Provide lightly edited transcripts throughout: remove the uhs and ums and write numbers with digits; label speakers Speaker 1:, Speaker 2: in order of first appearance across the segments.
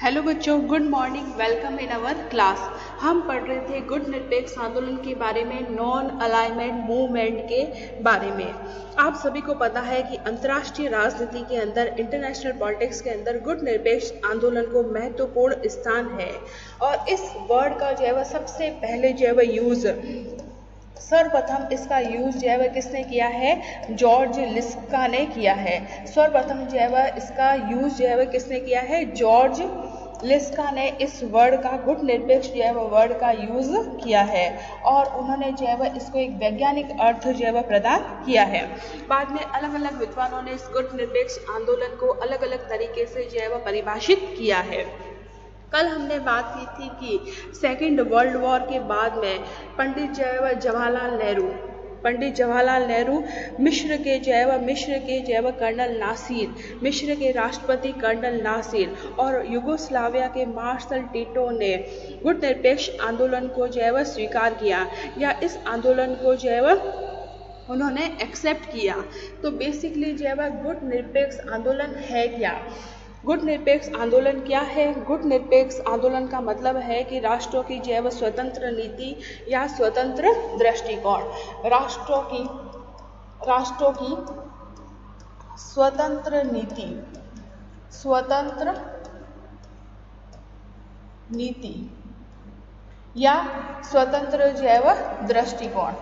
Speaker 1: Hello बच्चों, good morning. Welcome in our class. हम पढ़ रहे थे गुट निरपेक्ष आंदोलन के बारे में, नॉन अलाइनमेंट मूवमेंट के बारे में। आप सभी को पता है कि अंतर्राष्ट्रीय राजनीति के अंदर, इंटरनेशनल पॉलिटिक्स के अंदर गुट निरपेक्ष आंदोलन को महत्वपूर्ण स्थान है। और इस वर्ड का जो है वह सबसे पहले जो है वह यूज, सर्वप्रथम इसका यूज जो है वह किसने किया है? जॉर्ज लिस्का ने किया है। सर्वप्रथम जो है वह इसका यूज जो है वह किसने किया है? जॉर्ज लिस्का ने इस वर्ड का, गुट निरपेक्ष जो है वह वर्ड का यूज किया है और उन्होंने जो है वह इसको एक वैज्ञानिक अर्थ जो है वह प्रदान किया है। बाद में अलग अलग विद्वानों ने इस गुट निरपेक्ष आंदोलन को अलग अलग तरीके से जो है वह परिभाषित किया है। कल हमने बात की थी कि सेकेंड वर्ल्ड वॉर के बाद में पंडित जवाहरलाल नेहरू मिस्र के कर्नल नासिर, मिस्र के राष्ट्रपति कर्नल नासिर और युगोस्लाविया के मार्शल टिटो ने गुट निरपेक्ष आंदोलन को जो है वह स्वीकार किया, या इस आंदोलन को जो है वह उन्होंने एक्सेप्ट किया। तो बेसिकली जो है वह गुट निरपेक्ष आंदोलन है क्या? गुट निरपेक्ष आंदोलन क्या है? गुट निरपेक्ष आंदोलन का मतलब है कि राष्ट्रों की जो है वह स्वतंत्र नीति या स्वतंत्र दृष्टिकोण, राष्ट्रों की स्वतंत्र नीति या स्वतंत्र जो है वह दृष्टिकोण,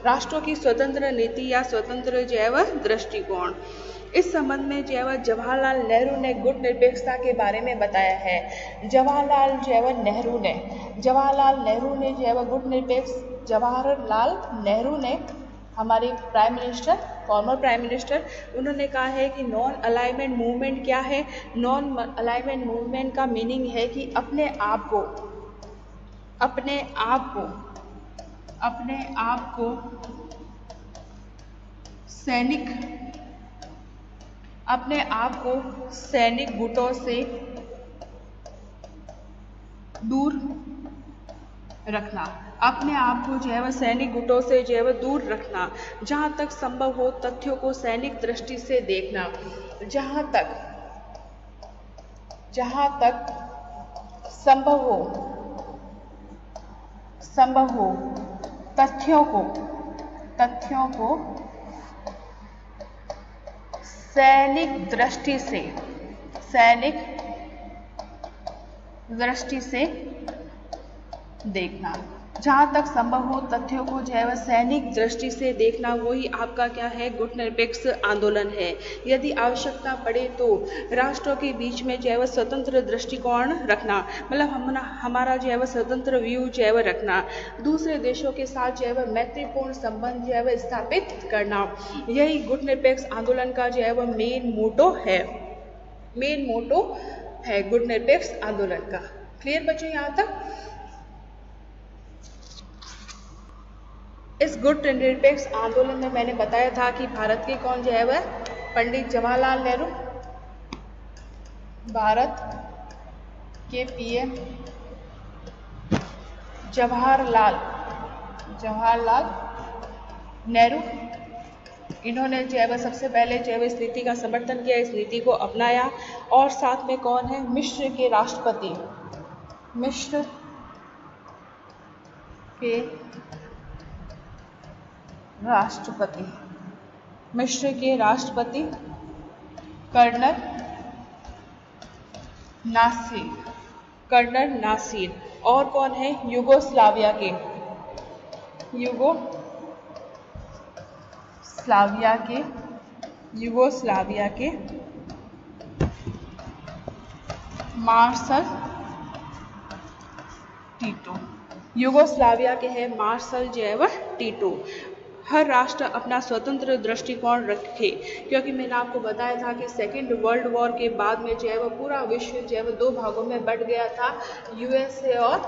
Speaker 1: राष्ट्रों की स्वतंत्र नीति या स्वतंत्र जो है वह दृष्टिकोण। इस संबंध में जो है वह जवाहरलाल नेहरू ने गुट निरपेक्षता के बारे में बताया है। जवाहरलाल नेहरू ने जो है वह गुट निरपेक्ष, जवाहरलाल नेहरू ने, हमारे prime minister, former prime minister, उन्होंने कहा है कि नॉन अलाइनमेंट मूवमेंट क्या है? नॉन अलाइनमेंट मूवमेंट का मीनिंग है कि अपने आप को सैनिक गुटों से दूर रखना, अपने आप को जो है वह सैनिक गुटों से जो है वह दूर रखना, जहाँ तक संभव हो तथ्यों को सैनिक दृष्टि से देखना, जहाँ तक संभव हो तथ्यों को सैनिक दृष्टि से देखना, जहाँ तक संभव हो तथ्यों को जो है वह सैनिक दृष्टि से देखना, वही आपका क्या है? गुट निरपेक्ष आंदोलन है। यदि आवश्यकता पड़े तो राष्ट्रों के बीच में जो है वह स्वतंत्र दृष्टिकोण रखना, मतलब हमारा जो है वह स्वतंत्र व्यू जो है वह रखना, दूसरे देशों के साथ जो है वह मैत्रीपूर्ण संबंध जो है वह स्थापित करना, यही गुट निरपेक्ष आंदोलन का जो है वह मेन मोटो है गुट निरपेक्ष आंदोलन का। क्लियर बच्चों यहाँ तक? इस गुट निरपेक्ष आंदोलन में मैंने बताया था कि भारत के कौन जो है वह? पंडित जवाहरलाल नेहरू, भारत के पीएम जवाहरलाल नेहरू, इन्होंने जो है वह सबसे पहले जो है वह इस नीति का समर्थन किया, इस नीति को अपनाया। और साथ में कौन है? मिस्र के राष्ट्रपति कर्नल नासिर, और कौन है? युगोस्लाविया के मार्शल टिटो, युगोस्लाविया के है मार्शल जो है वह टिटो। हर राष्ट्र अपना स्वतंत्र दृष्टिकोण रखे, क्योंकि मैंने आपको बताया था कि सेकेंड वर्ल्ड वॉर के बाद में जो है वह पूरा विश्व जो है वह दो भागों में बंट गया था, यूएसए और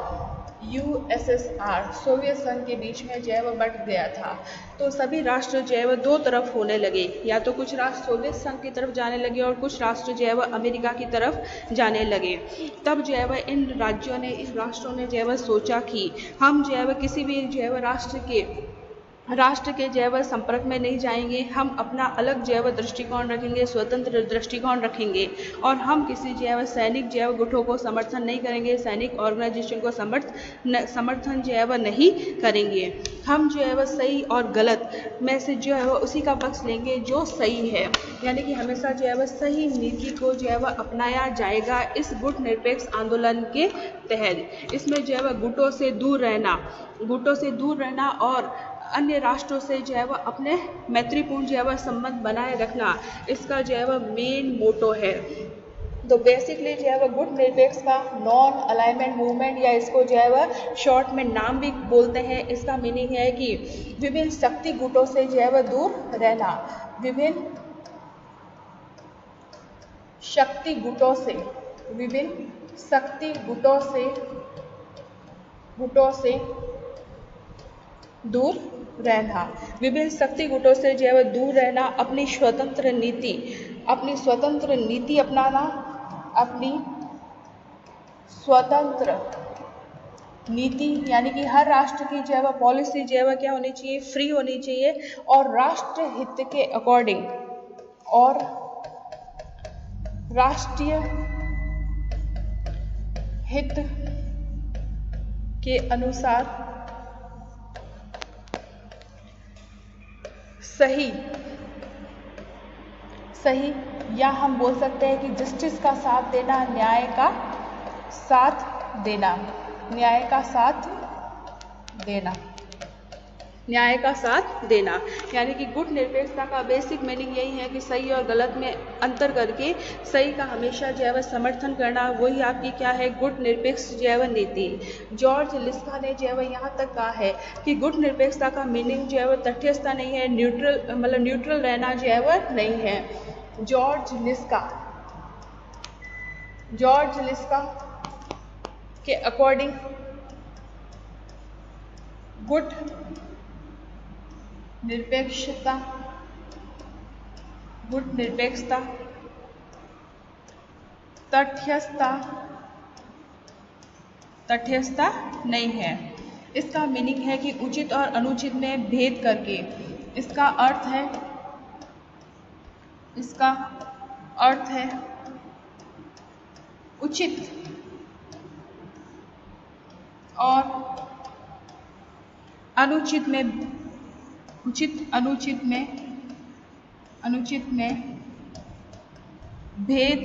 Speaker 1: यूएसएसआर, सोवियत संघ के बीच में जो है वह बंट गया था। तो सभी राष्ट्र जो है वह दो तरफ होने लगे, या तो कुछ राष्ट्र सोवियत संघ की तरफ जाने लगे और कुछ राष्ट्र जो है वह अमेरिका की तरफ जाने लगे। तब जो है वह इन राष्ट्रों ने जो है वह सोचा कि हम जो है वह किसी भी जो है वह राष्ट्र के जैव संपर्क में नहीं जाएंगे, हम अपना अलग जैव दृष्टिकोण रखेंगे, स्वतंत्र दृष्टिकोण रखेंगे और हम किसी जैव सैनिक जैव गुटों को समर्थन नहीं करेंगे, सैनिक ऑर्गेनाइजेशन को समर्थन जैव नहीं करेंगे। हम जो है वह सही और गलत में से जो है वह उसी का पक्ष लेंगे जो सही है, यानी कि हमेशा जो है वह सही नीति को जो है वह अपनाया जाएगा इस गुट निरपेक्ष आंदोलन के तहत। इसमें जो है वह गुटों से दूर रहना और अन्य राष्ट्रों से जो है वह अपने मैत्रीपूर्ण जो है वह संबंध बनाए रखना, इसका जो है वह मेन मोटो है। तो बेसिकली जो है वह गुट निरपेक्ष का नॉन अलाइनमेंट मूवमेंट, या इसको जो है वह शॉर्ट में नाम भी बोलते हैं, इसका मीनिंग है कि विभिन्न शक्ति गुटों से जो है वह दूर रहना, विभिन्न शक्ति गुटों से दूर रहना, विभिन्न शक्ति गुटों से जो है वह दूर रहना, अपनी स्वतंत्र नीति अपनाना, अपनी स्वतंत्र नीति यानी कि हर राष्ट्र की जो है वह पॉलिसी जो है वह क्या होनी चाहिए, फ्री होनी चाहिए और राष्ट्र हित के अकॉर्डिंग और राष्ट्रीय हित के अनुसार सही या हम बोल सकते हैं कि जस्टिस का साथ देना, न्याय का साथ देना, यानी कि गुट निरपेक्षता का बेसिक मीनिंग यही है कि सही और गलत में अंतर करके सही का हमेशा जो है वह समर्थन करना, वही आपकी क्या है, गुट निरपेक्ष जो है वह नीति। जॉर्ज लिस्का ने जो है वह यहाँ तक कहा है कि गुट निरपेक्षता का मीनिंग जो है वह तटस्थता नहीं है, न्यूट्रल रहना जो है वह नहीं है। जॉर्ज लिस्का के अकॉर्डिंग गुट निरपेक्षता तटस्थता नहीं है। इसका मीनिंग है कि उचित और अनुचित में भेद करके, इसका अर्थ है उचित और अनुचित में भेद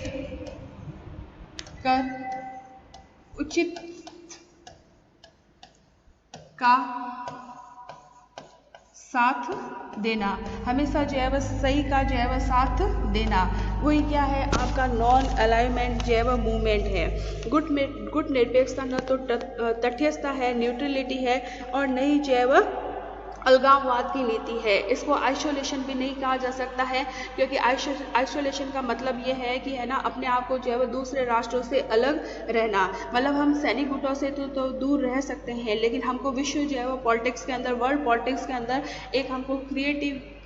Speaker 1: कर उचित का साथ देना, हमेशा जो है वह सही का जो है वह साथ देना, वही क्या है, आपका नॉन अलाइनमेंट जो है वह मूवमेंट है। गुट निरपेक्षता न तो तटस्थता है, न्यूट्रलिटी है और नहीं जो है वह अलगाववाद की नीति है। इसको आइसोलेशन भी नहीं कहा जा सकता है, क्योंकि आइसोलेशन का मतलब ये है कि है ना, अपने आप को जो है वो दूसरे राष्ट्रों से अलग रहना, मतलब हम सैनिक गुटों से तो दूर रह सकते हैं, लेकिन हमको विश्व जो है वो पॉलिटिक्स के अंदर, वर्ल्ड पॉलिटिक्स के अंदर एक हमको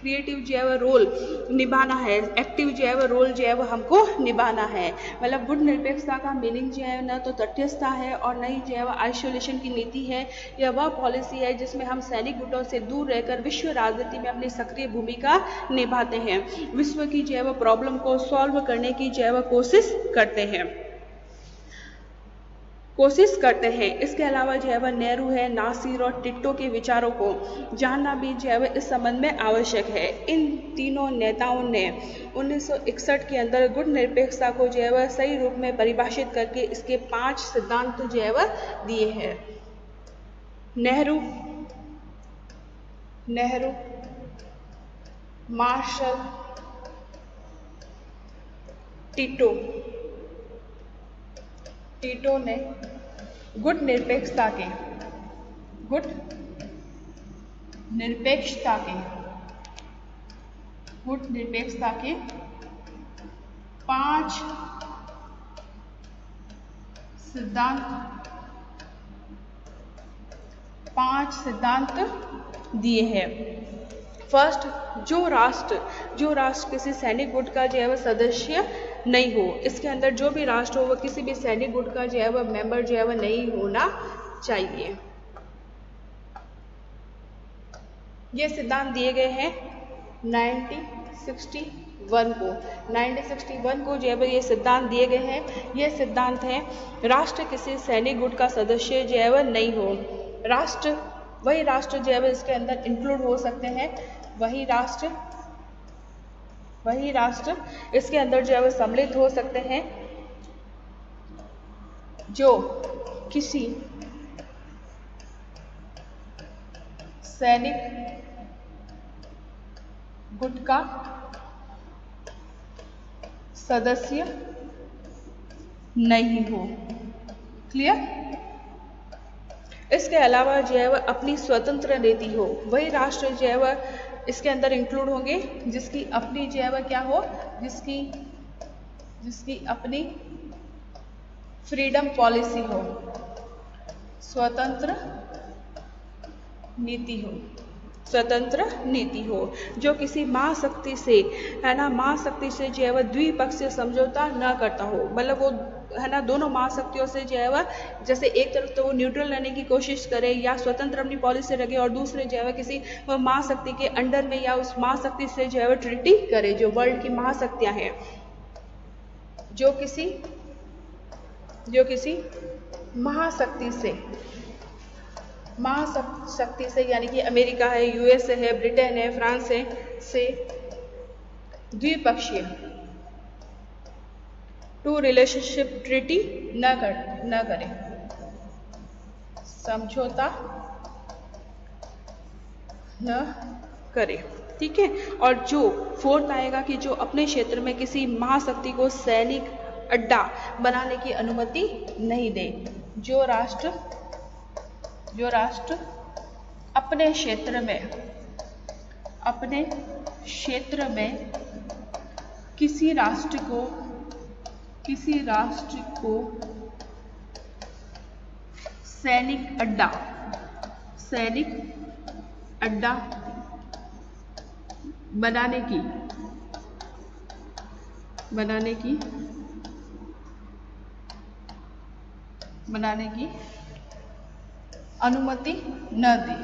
Speaker 1: क्रिएटिव जो है वह रोल निभाना है, एक्टिव जो है वह रोल जो है वह हमको निभाना है। मतलब गुट निरपेक्षता का मीनिंग जो है न तो तटस्थता है और न ही जो है वह आइसोलेशन की नीति है। यह वह पॉलिसी है जिसमें हम सैनिक गुटों से दूर रहकर विश्व राजनीति में अपनी सक्रिय भूमिका निभाते हैं, विश्व की जो है वह प्रॉब्लम को सॉल्व करने की जो है वह कोशिश करते हैं। इसके अलावा जो है वह नेहरू है, नासिर और टिट्टो के विचारों को जानना भी जो है वह इस संबंध में आवश्यक है। इन तीनों नेताओं ने 1961 के अंदर गुट निरपेक्षता को जो है वह सही रूप में परिभाषित करके इसके 5 सिद्धांत जो है वह दिए हैं। नेहरू, मार्शल, टिटो ने गुट निरपेक्षता के 5 सिद्धांत दिए हैं। फर्स्ट, जो राष्ट्र किसी सैनिक गुट का जो है वह सदस्य नहीं हो, इसके अंदर जो भी राष्ट्र हो वह किसी भी सैनिक गुट का जो है वह मेंबर जो है वह नहीं होना चाहिए। ये सिद्धांत दिए गए हैं 1961 को। 1961 को जो है ये सिद्धांत दिए गए हैं। ये सिद्धांत है राष्ट्र किसी सैनिक गुट का सदस्य जो है नहीं हो। राष्ट्र वही राष्ट्र जो है इसके अंदर इंक्लूड हो सकते हैं, वही राष्ट्र इसके अंदर जो है सम्मिलित हो सकते हैं जो किसी सैनिक गुट का सदस्य नहीं हो। क्लियर? इसके अलावा जो है वह अपनी स्वतंत्र नीति हो। वही राष्ट्र जो है वह इसके अंदर इंक्लूड होंगे जिसकी अपनी जो है वह क्या हो, जिसकी अपनी फ्रीडम पॉलिसी हो, स्वतंत्र नीति हो, जो किसी महाशक्ति से है ना, महाशक्ति से जो है वह द्विपक्षीय समझौता न करता हो। मतलब वो है ना दोनों महाशक्तियों से जो है वह जैसे एक तरफ तो वो न्यूट्रल रहने की कोशिश करे या स्वतंत्र अपनी पॉलिसी रखे और दूसरे जो है वह किसी महाशक्ति के अंडर में या उस महाशक्ति से जो है वह ट्रीटी करे। जो वर्ल्ड की महाशक्तियां हैं, जो किसी महाशक्ति से यानी कि अमेरिका है, यूएसए है, ब्रिटेन है, फ्रांस है से द्विपक्षीय टू रिलेशनशिप ट्रीटी न करे, समझौता न करे। ठीक है। और जो फोर्थ आएगा कि जो अपने क्षेत्र में किसी महाशक्ति को सैनिक अड्डा बनाने की अनुमति नहीं दे। जो राष्ट्र अपने क्षेत्र में किसी राष्ट्र को सैनिक अड्डा बनाने की अनुमति न दे।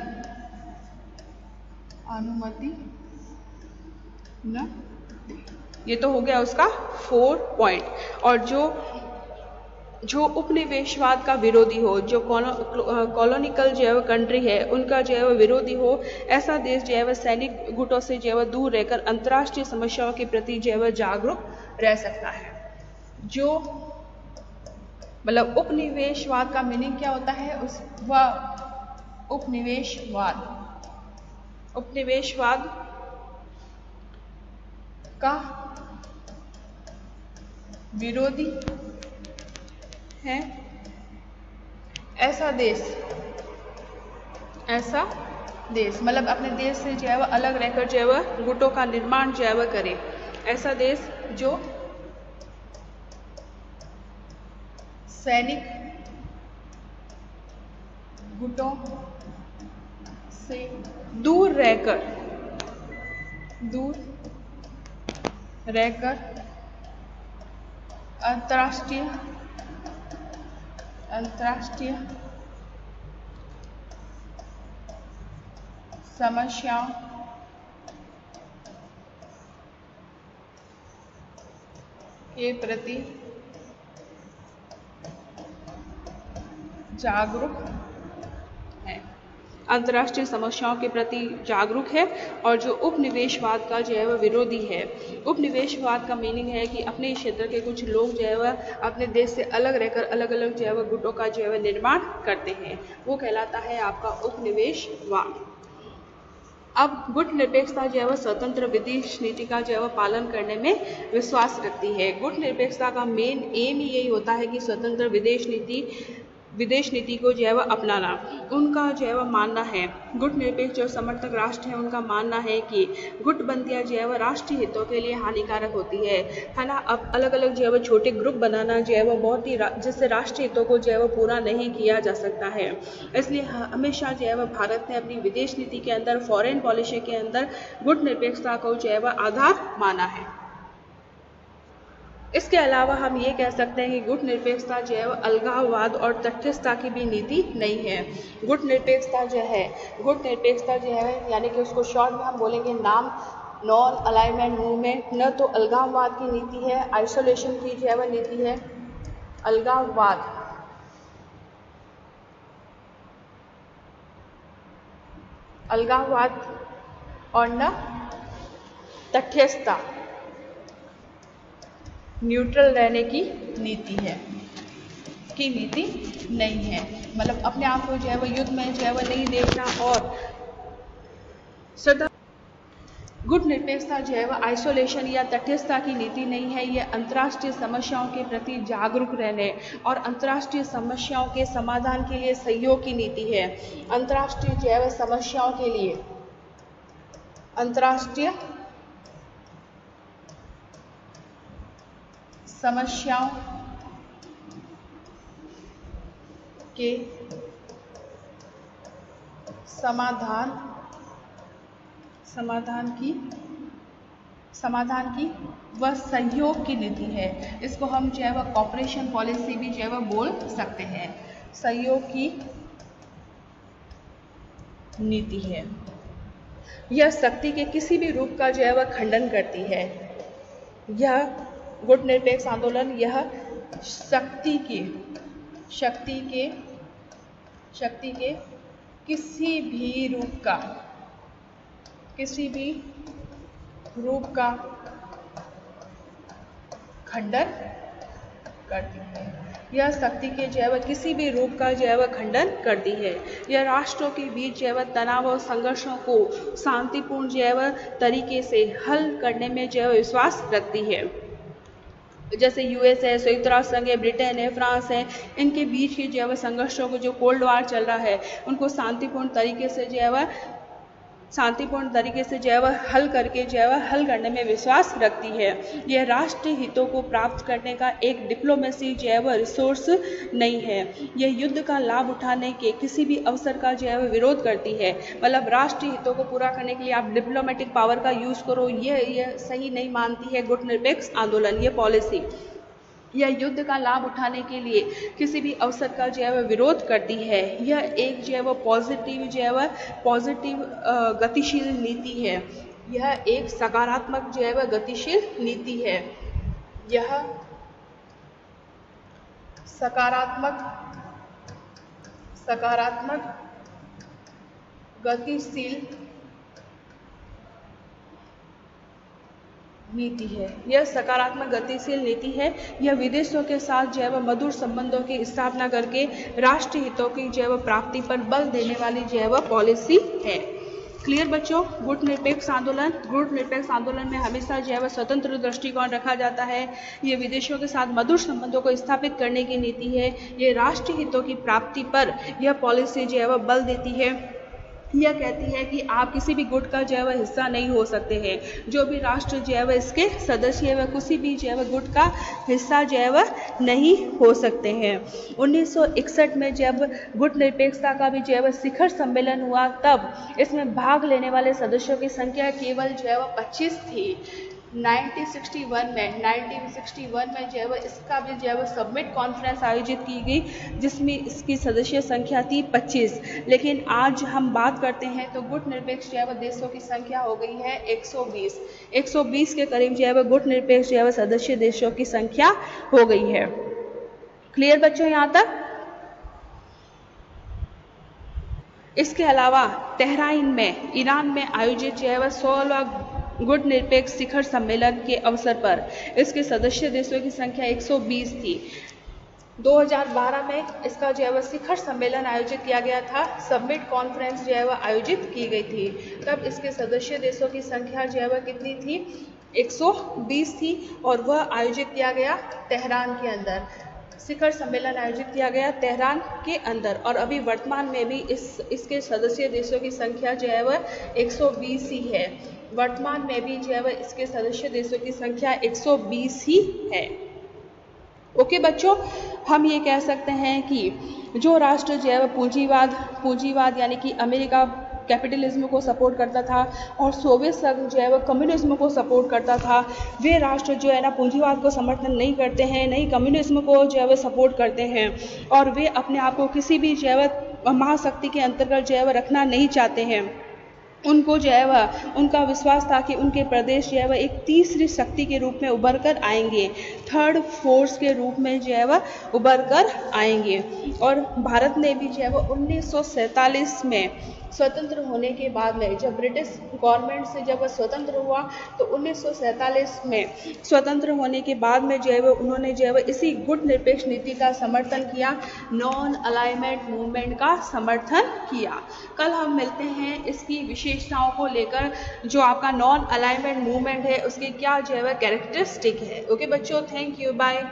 Speaker 1: ये तो हो गया उसका 4 पॉइंट। और जो उपनिवेशवाद का विरोधी हो, जो कॉलोनिकल जो है कंट्री है उनका जो है विरोधी हो, ऐसा देश जो है सैनिक गुटों से जो है दूर रहकर अंतर्राष्ट्रीय समस्याओं के प्रति जो है जागरूक रह सकता है। जो मतलब उपनिवेशवाद का मीनिंग क्या होता है, उपनिवेशवाद का विरोधी है ऐसा देश मतलब अपने देश से जो है वह अलग रहकर जो है वह गुटों का निर्माण जो है वह करे। ऐसा देश जो सैनिक गुटों से दूर रहकर अंतर्राष्ट्रीय समस्याओं के प्रति जागरूक है। अंतर्राष्ट्रीय समस्याओं के प्रति जागरूक है। और जो उपनिवेशवाद का जो है वह विरोधी है। उपनिवेशवाद का मीनिंग है कि अपने क्षेत्र के कुछ लोग जो है वह अपने देश से अलग रहकर अलग अलग जो है वह गुटों का जो है वह निर्माण करते हैं, वो कहलाता है आपका उपनिवेशवाद। अब गुट निरपेक्षता जो है वह स्वतंत्र विदेश नीति का जो है वह पालन करने में विश्वास रखती है। गुट निरपेक्षता का मेन एम ही यही होता है कि स्वतंत्र विदेश नीति को जो है वह अपनाना। उनका जो है वह मानना है, गुट निरपेक्ष जो समर्थक राष्ट्र हैं उनका मानना है कि गुटबंदियाँ जो है वह राष्ट्रीय हितों के लिए हानिकारक होती है ना। अब अलग अलग जो है वह छोटे ग्रुप बनाना जो है वह बहुत ही जिससे राष्ट्रीय हितों को जो है वह पूरा नहीं किया जा सकता है। इसलिए हमेशा जो है वह भारत ने अपनी विदेश नीति के अंदर, फॉरेन पॉलिसी के अंदर गुट निरपेक्षता को जो है वह आधार माना है। इसके अलावा हम ये कह सकते हैं कि गुट निरपेक्षता जो है अलगाववाद और तटस्थता की भी नीति नहीं है। गुट निरपेक्षता जो है यानी कि उसको शॉर्ट में हम बोलेंगे नाम नॉन अलाइनमेंट मूवमेंट, न तो अलगाववाद की नीति है, आइसोलेशन की जो है वह नीति है, अलगाववाद और न तटस्थता न्यूट्रल रहने की नीति नहीं है। मतलब अपने आप को जो है वह युद्ध में जो है वह नहीं देखना और सदा गुट निरपेक्षता जो है वह आइसोलेशन या तटस्थता की नीति नहीं है। यह अंतर्राष्ट्रीय समस्याओं के प्रति जागरूक रहने और अंतर्राष्ट्रीय समस्याओं के समाधान के लिए सहयोग की नीति है। अंतर्राष्ट्रीय जो है वह समस्याओं के लिए अंतर्राष्ट्रीय समस्याओं के समाधान की वह सहयोग की नीति है। इसको हम जो है वह कॉपरेशन पॉलिसी भी जो है वह बोल सकते हैं। सहयोग की नीति है। यह शक्ति के किसी भी रूप का जो है वह खंडन करती है। यह गुट निरपेक्ष आंदोलन यह शक्ति के किसी भी रूप का खंडन करती है। यह शक्ति के जो है वह किसी भी रूप का जो है वह खंडन करती है। यह राष्ट्रों के बीच जो है वह तनाव और संघर्षों को शांतिपूर्ण जो है वह तरीके से हल करने में जो है विश्वास रखती है। जैसे यूएस है, संयुक्त राष्ट्र संघ है, ब्रिटेन है, फ्रांस है, इनके बीच के जो है वह संघर्षों को जो कोल्ड वार चल रहा है उनको शांतिपूर्ण तरीके से जो है वह हल करने में विश्वास रखती है। यह राष्ट्रीय हितों को प्राप्त करने का एक डिप्लोमेसी जो है वह रिसोर्स नहीं है। यह युद्ध का लाभ उठाने के किसी भी अवसर का जो है वह विरोध करती है। मतलब राष्ट्रीय हितों को पूरा करने के लिए आप डिप्लोमेटिक पावर का यूज करो, यह सही नहीं मानती है गुट निरपेक्ष आंदोलन। यह पॉलिसी यह युद्ध का लाभ उठाने के लिए किसी भी अवसर का जो है वह विरोध करती है। यह एक जो है वह पॉजिटिव गतिशील नीति है। यह एक सकारात्मक जो है वह गतिशील नीति है। यह सकारात्मक गतिशील नीति है। यह सकारात्मक गतिशील नीति है। यह विदेशों के साथ जो है वह मधुर संबंधों की स्थापना करके राष्ट्रीय हितों की जो है वह प्राप्ति पर बल देने वाली जो है वह पॉलिसी है। क्लियर बच्चों? गुट निरपेक्ष आंदोलन में हमेशा जो है वह स्वतंत्र दृष्टिकोण रखा जाता है। ये विदेशों के साथ मधुर संबंधों को स्थापित करने की नीति है। ये राष्ट्रीय हितों की प्राप्ति पर यह पॉलिसी जो है वह बल देती है। यह कहती है कि आप किसी भी गुट का जो है वह हिस्सा नहीं हो सकते हैं। जो भी राष्ट्र जो है वह इसके सदस्य है वह किसी भी जो है वह गुट का हिस्सा जो है वह नहीं हो सकते हैं। 1961 में जब गुट निरपेक्षता का भी जो है वह शिखर सम्मेलन हुआ तब इसमें भाग लेने वाले सदस्यों की संख्या केवल जो है वह 25 थी। 1961 में जो है वह इसका भी जो है वह सबमिट कॉन्फ्रेंस आयोजित की गई जिसमें इसकी सदस्य संख्या थी 25। लेकिन आज हम बात करते हैं तो गुट निरपेक्ष जो है वह देशों की संख्या हो गई है 120 के करीब जो है वह गुट निरपेक्ष जो है वह सदस्य देशों की संख्या हो गई है। क्लियर बच्चों यहाँ तक? इसके अलावा तेहरान में ईरान में आयोजित जो है वह 16वां गुट निरपेक्ष शिखर सम्मेलन के अवसर पर इसके सदस्य देशों की संख्या 120 थी। 2012 में इसका जो है वह शिखर सम्मेलन आयोजित किया गया था। सबमिट कॉन्फ्रेंस जो है वह आयोजित की गई थी। तब इसके सदस्य देशों की संख्या जो है वह कितनी थी? 120 थी और वह आयोजित किया गया तेहरान के अंदर। शिखर सम्मेलन आयोजित किया गया तेहरान के अंदर और अभी वर्तमान में भी इसके सदस्य देशों की संख्या जो है वह 120 ही है। वर्तमान में भी जो है वह इसके सदस्य देशों की संख्या 120 ही है। ओके बच्चों, हम ये कह सकते हैं कि जो राष्ट्र जो है वह पूंजीवाद यानी कि अमेरिका कैपिटलिज्म को सपोर्ट करता था और सोवियत संघ जो है वो कम्युनिज्म को सपोर्ट करता था। वे राष्ट्र जो है ना पूंजीवाद को समर्थन नहीं करते हैं, नहीं कम्युनिज्म को जो है वो सपोर्ट करते हैं, और वे अपने आप को किसी भी जो है वो महाशक्ति के अंतर्गत जो है वो रखना नहीं चाहते हैं। उनको जो है वह उनका विश्वास था कि उनके प्रदेश जो है वह एक तीसरी शक्ति के रूप में उभर कर आएंगे, थर्ड फोर्स के रूप में जो है वह उभर कर आएंगे। और भारत ने भी जो है वह 1947 में स्वतंत्र होने के बाद में, जब ब्रिटिश गवर्नमेंट से जब वह स्वतंत्र हुआ तो 1947 में स्वतंत्र होने के बाद में जो है वो उन्होंने जो है वो इसी गुट निरपेक्ष नीति का समर्थन किया, नॉन अलाइनमेंट मूवमेंट का समर्थन किया। कल हम मिलते हैं इसकी विशेषताओं को लेकर, जो आपका नॉन अलाइनमेंट मूवमेंट है उसके क्या जो है वह कैरेक्टरिस्टिक है। ओके बच्चों, थैंक यू, बाय।